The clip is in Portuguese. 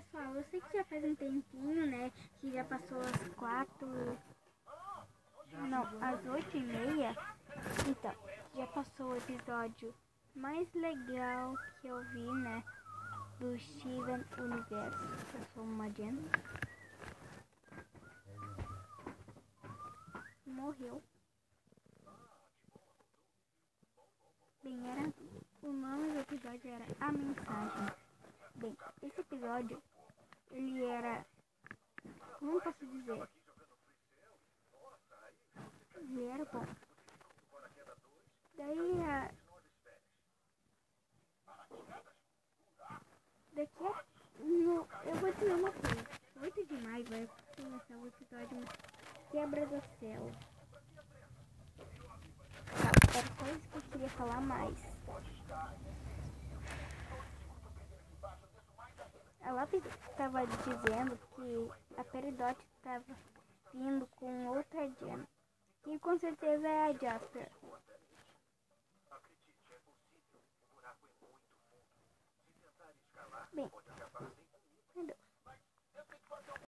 Pessoal, eu sei que já faz um tempinho, né, que já passou as 8h30. Então, já passou o episódio mais legal que eu vi, né, do Steven Universo. Eu sou uma Jen. Morreu. Bem, o nome do episódio era A Mensagem. Bem, esse episódio, ele era, como posso dizer, ele era bom. Daí, eu vou dizer uma coisa, 8 de maio vai começar o episódio Quebra do Céu. Tá, era só isso que eu queria falar mais. A Lopes estava dizendo que a Peridot estava vindo com outra Jen, que com certeza é a Jasper. Bem,